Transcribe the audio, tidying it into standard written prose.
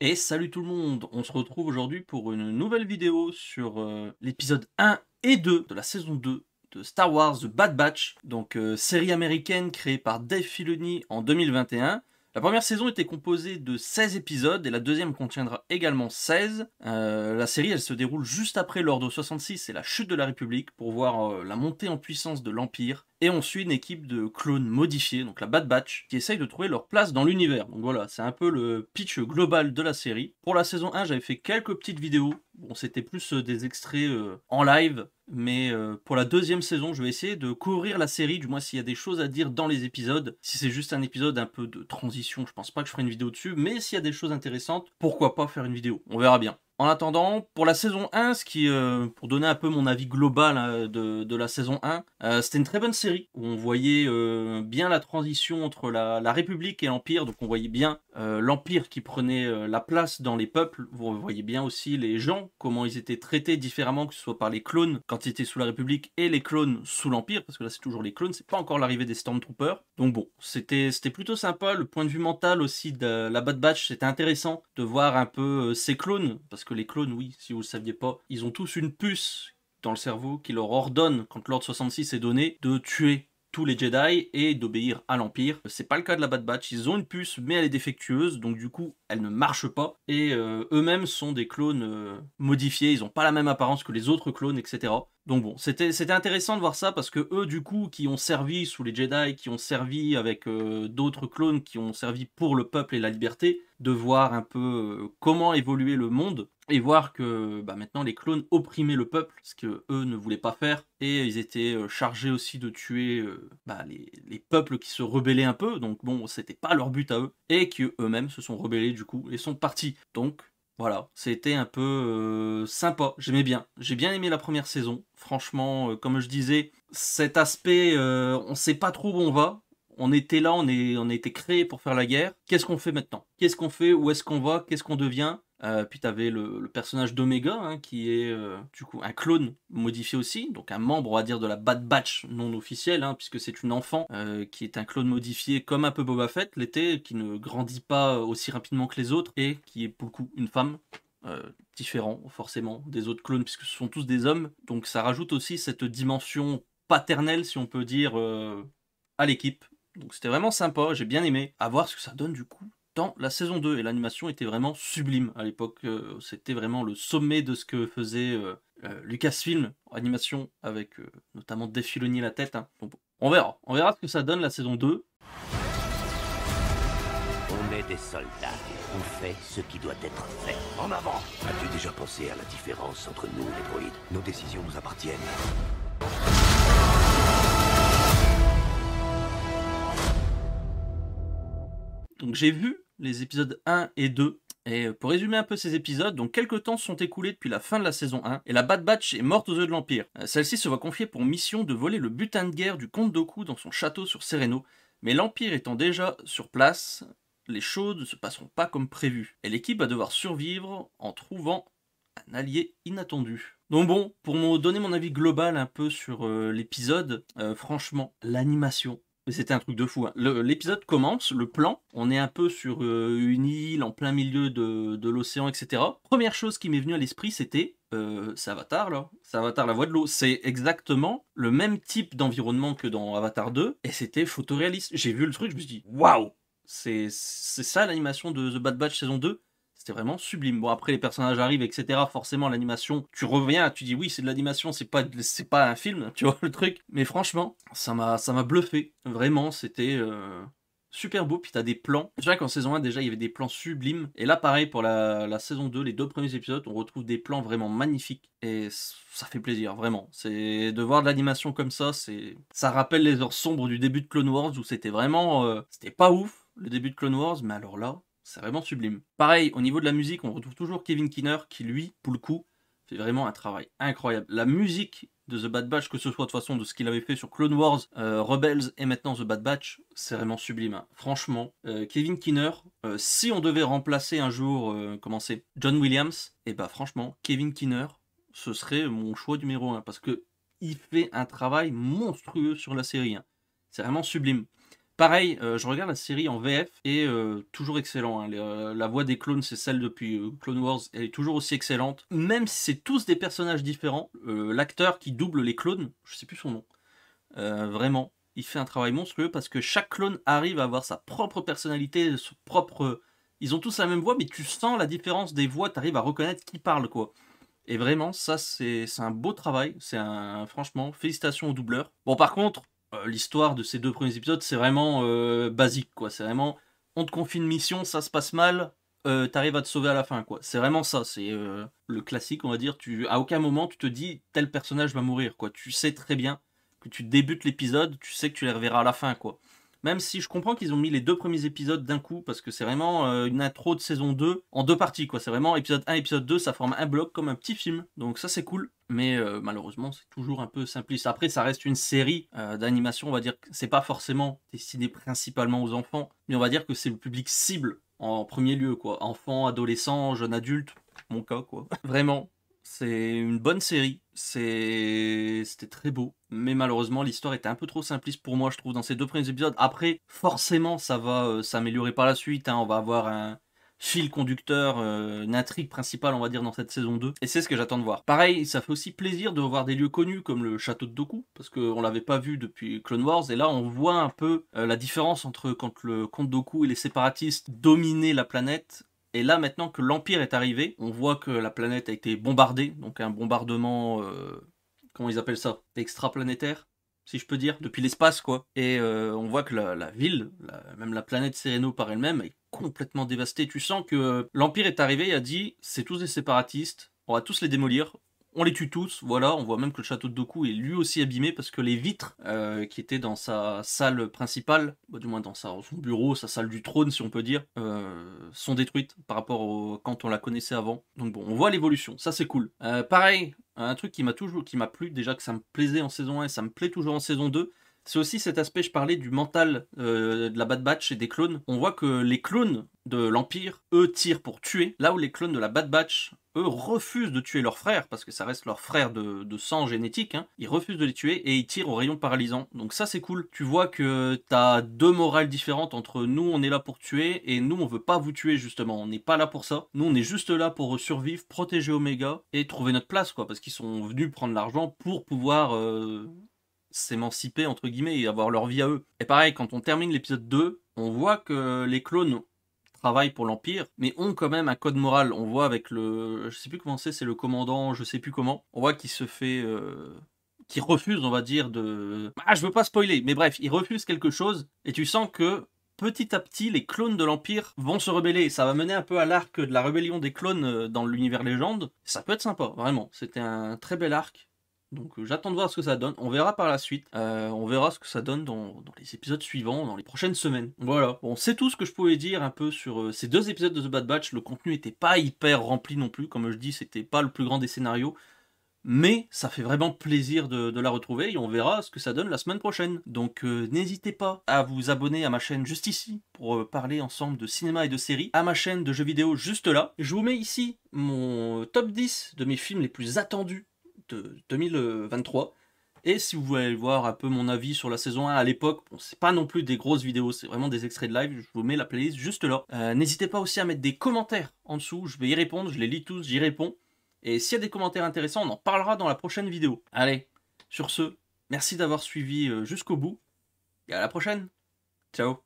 Et salut tout le monde, on se retrouve aujourd'hui pour une nouvelle vidéo sur l'épisode 1 et 2 de la saison 2 de Star Wars The Bad Batch, donc série américaine créée par Dave Filoni en 2021. La première saison était composée de 16 épisodes et la deuxième contiendra également 16. La série elle se déroule juste après l'Ordre 66 et la chute de la République pour voir la montée en puissance de l'Empire. Et on suit une équipe de clones modifiés, donc la Bad Batch, qui essayent de trouver leur place dans l'univers. Donc voilà, c'est un peu le pitch global de la série. Pour la saison 1, j'avais fait quelques petites vidéos. Bon, c'était plus des extraits en live, mais pour la deuxième saison, je vais essayer de couvrir la série, du moins s'il y a des choses à dire dans les épisodes. Si c'est juste un épisode un peu de transition, je pense pas que je ferai une vidéo dessus, mais s'il y a des choses intéressantes, pourquoi pas faire une vidéo? On verra bien. En attendant, pour la saison 1, pour donner un peu mon avis global de la saison 1, c'était une très bonne série où on voyait bien la transition entre la République et l'Empire. Donc on voyait bien l'Empire qui prenait la place dans les peuples. Vous voyez bien aussi les gens, comment ils étaient traités différemment, que ce soit par les clones quand ils étaient sous la République et les clones sous l'Empire, parce que là c'est toujours les clones, c'est pas encore l'arrivée des Stormtroopers. Donc bon, c'était plutôt sympa. Le point de vue mental aussi de la Bad Batch, c'était intéressant de voir un peu ces clones, parce que les clones, oui, si vous le saviez pas, ils ont tous une puce dans le cerveau qui leur ordonne, quand l'ordre 66 est donné, de tuer tous les Jedi et d'obéir à l'Empire. C'est pas le cas de la Bad Batch, ils ont une puce mais elle est défectueuse, donc du coup elle ne marche pas, et eux-mêmes sont des clones modifiés, ils ont pas la même apparence que les autres clones, etc. Donc bon, c'était intéressant de voir ça, parce que eux du coup qui ont servi sous les Jedi, qui ont servi avec d'autres clones, qui ont servi pour le peuple et la liberté, de voir un peu comment évoluer le monde, et voir que maintenant les clones opprimaient le peuple, ce que eux ne voulaient pas faire, et ils étaient chargés aussi de tuer les peuples qui se rebellaient un peu, donc bon, c'était pas leur but à eux, et qui eux-mêmes se sont rebellés du coup, et sont partis. Donc voilà, c'était un peu sympa, j'aimais bien. J'ai bien aimé la première saison, franchement, comme je disais, cet aspect, on sait pas trop où on va, on était là, on a été créé pour faire la guerre. Qu'est-ce qu'on fait maintenant? Qu'est-ce qu'on fait? Où est-ce qu'on va? Qu'est-ce qu'on devient? Puis t'avais le personnage d'Omega, hein, qui est du coup un clone modifié aussi, donc un membre, on va dire, de la Bad Batch non officielle, hein, puisque c'est une enfant qui est un clone modifié comme un peu Boba Fett l'était, qui ne grandit pas aussi rapidement que les autres, et qui est pour le coup une femme. euh, Différent forcément des autres clones, puisque ce sont tous des hommes, donc ça rajoute aussi cette dimension paternelle, si on peut dire, à l'équipe. Donc c'était vraiment sympa, j'ai bien aimé. À voir ce que ça donne du coup dans la saison 2. Et l'animation était vraiment sublime à l'époque. C'était vraiment le sommet de ce que faisait Lucasfilm en animation, avec notamment Dave Filoni à la tête, hein. Donc, bon, on verra ce que ça donne la saison 2. On est des soldats. On fait ce qui doit être fait. En avant! As-tu déjà pensé à la différence entre nous, les droïdes? Nos décisions nous appartiennent. Donc j'ai vu les épisodes 1 et 2. Et pour résumer un peu ces épisodes, donc quelques temps se sont écoulés depuis la fin de la saison 1, et la Bad Batch est morte aux yeux de l'Empire. Celle-ci se voit confier pour mission de voler le butin de guerre du comte Dooku dans son château sur Sereno, mais l'Empire étant déjà sur place, les choses ne se passeront pas comme prévu, et l'équipe va devoir survivre en trouvant un allié inattendu. Donc bon, pour me donner mon avis global un peu sur l'épisode, franchement, l'animation, mais c'était un truc de fou, hein. L'épisode commence, le plan, on est un peu sur une île en plein milieu de l'océan, etc. Première chose qui m'est venue à l'esprit, c'était c'est Avatar là, c'est Avatar la voix de l'eau. C'est exactement le même type d'environnement que dans Avatar 2, et c'était photoréaliste. J'ai vu le truc, je me suis dit waouh, c'est ça l'animation de The Bad Batch saison 2. C'était vraiment sublime. Bon, après les personnages arrivent, etc. Forcément, l'animation, tu reviens, tu dis oui, c'est de l'animation, c'est pas un film, tu vois le truc. Mais franchement, ça m'a bluffé. Vraiment, c'était super beau. Puis t'as des plans. Je dirais qu'en saison 1, déjà, il y avait des plans sublimes. Et là, pareil, pour la saison 2, les deux premiers épisodes, on retrouve des plans vraiment magnifiques. Et ça fait plaisir, vraiment. C'est de voir de l'animation comme ça rappelle les heures sombres du début de Clone Wars, où c'était vraiment, c'était pas ouf, le début de Clone Wars, mais alors là, c'est vraiment sublime. Pareil, au niveau de la musique, on retrouve toujours Kevin Keener qui, lui, pour le coup, fait vraiment un travail incroyable. La musique de The Bad Batch, que ce soit de toute façon de ce qu'il avait fait sur Clone Wars, Rebels et maintenant The Bad Batch, c'est vraiment sublime, hein. Franchement, Kevin Keener, si on devait remplacer un jour, John Williams, et bah franchement, Kevin Keener, ce serait mon choix numéro 1, parce que il fait un travail monstrueux sur la série, hein. C'est vraiment sublime. Pareil, je regarde la série en VF et toujours excellent, hein. La voix des clones, c'est celle depuis Clone Wars, elle est toujours aussi excellente. Même si c'est tous des personnages différents, l'acteur qui double les clones, je sais plus son nom, vraiment, il fait un travail monstrueux parce que chaque clone arrive à avoir sa propre personnalité, son propre... Ils ont tous la même voix, mais tu sens la différence des voix, tu arrives à reconnaître qui parle, quoi. Et vraiment, ça, c'est un beau travail. Franchement, félicitations aux doubleurs. Bon, par contre, l'histoire de ces 2 premiers épisodes, c'est vraiment basique, quoi. C'est vraiment, on te confie une mission, ça se passe mal, t'arrives à te sauver à la fin, quoi. C'est vraiment ça, c'est le classique, on va dire. À aucun moment, tu te dis, tel personnage va mourir, quoi. Tu sais très bien que tu débutes l'épisode, tu sais que tu les reverras à la fin, quoi. Même si je comprends qu'ils ont mis les 2 premiers épisodes d'un coup, parce que c'est vraiment une intro de saison 2 en 2 parties, quoi. C'est vraiment épisode 1, épisode 2, ça forme un bloc comme un petit film. Donc ça, c'est cool. Mais malheureusement, c'est toujours un peu simpliste. Après, ça reste une série d'animation, on va dire que c'est pas forcément destiné principalement aux enfants, mais on va dire que c'est le public cible en premier lieu, quoi. Enfants, adolescents, jeunes adultes, mon cas, quoi. Vraiment. C'est une bonne série, c'était très beau, mais malheureusement l'histoire était un peu trop simpliste pour moi, je trouve, dans ces 2 premiers épisodes. Après, forcément, ça va s'améliorer par la suite, hein. On va avoir un fil conducteur, une intrigue principale, on va dire, dans cette saison 2, et c'est ce que j'attends de voir. Pareil, ça fait aussi plaisir de voir des lieux connus comme le château de Dooku, parce qu'on l'avait pas vu depuis Clone Wars, et là on voit un peu la différence entre quand le comte Dooku et les séparatistes dominaient la planète. Et là, maintenant que l'Empire est arrivé, on voit que la planète a été bombardée, donc un bombardement, comment ils appellent ça, extraplanétaire, si je peux dire, depuis l'espace, quoi. Et on voit que la ville, même la planète Serenno par elle-même, est complètement dévastée. Tu sens que l'Empire est arrivé et a dit, c'est tous des séparatistes, on va tous les démolir. On les tue tous, voilà, on voit même que le château de Dooku est lui aussi abîmé parce que les vitres qui étaient dans sa salle principale, du moins dans son bureau, sa salle du trône si on peut dire, sont détruites par rapport quand on la connaissait avant. Donc bon, on voit l'évolution, ça c'est cool. Pareil, un truc qui m'a plu, déjà que ça me plaisait en saison 1 et ça me plaît toujours en saison 2, c'est aussi cet aspect, je parlais du mental de la Bad Batch et des clones. On voit que les clones de l'Empire, eux, tirent pour tuer, là où les clones de la Bad Batch, eux, refusent de tuer leurs frères, parce que ça reste leurs frères de sang génétique, hein. Ils refusent de les tuer et ils tirent au rayon paralysant. Donc ça, c'est cool. Tu vois que t'as 2 morales différentes entre nous, on est là pour tuer, et nous, on veut pas vous tuer, justement. On n'est pas là pour ça. Nous, on est juste là pour survivre, protéger Omega, et trouver notre place, quoi, parce qu'ils sont venus prendre l'argent pour pouvoir... s'émanciper entre guillemets et avoir leur vie à eux. Et pareil, quand on termine l'épisode 2, on voit que les clones travaillent pour l'Empire, mais ont quand même un code moral. On voit avec je sais plus comment c'est le commandant, je sais plus comment, on voit qu'il se fait... qui refuse, on va dire, je veux pas spoiler, mais bref, il refuse quelque chose, et tu sens que petit à petit, les clones de l'Empire vont se rebeller. Ça va mener un peu à l'arc de la rébellion des clones dans l'univers légende. Ça peut être sympa, vraiment. C'était un très bel arc. Donc j'attends de voir ce que ça donne. On verra par la suite. On verra ce que ça donne dans les épisodes suivants, dans les prochaines semaines. Voilà. Bon, c'est tout ce que je pouvais dire un peu sur ces 2 épisodes de The Bad Batch. Le contenu n'était pas hyper rempli non plus. Comme je dis, c'était pas le plus grand des scénarios. Mais ça fait vraiment plaisir de la retrouver et on verra ce que ça donne la semaine prochaine. Donc n'hésitez pas à vous abonner à ma chaîne juste ici pour parler ensemble de cinéma et de séries, à ma chaîne de jeux vidéo juste là. Je vous mets ici mon top 10 de mes films les plus attendus de 2023. Et si vous voulez voir un peu mon avis sur la saison 1 à l'époque, bon, c'est pas non plus des grosses vidéos, c'est vraiment des extraits de live, je vous mets la playlist juste là. N'hésitez pas aussi à mettre des commentaires en dessous, je vais y répondre, je les lis tous, j'y réponds. Et s'il y a des commentaires intéressants, on en parlera dans la prochaine vidéo. Allez, sur ce, merci d'avoir suivi jusqu'au bout, et à la prochaine. Ciao.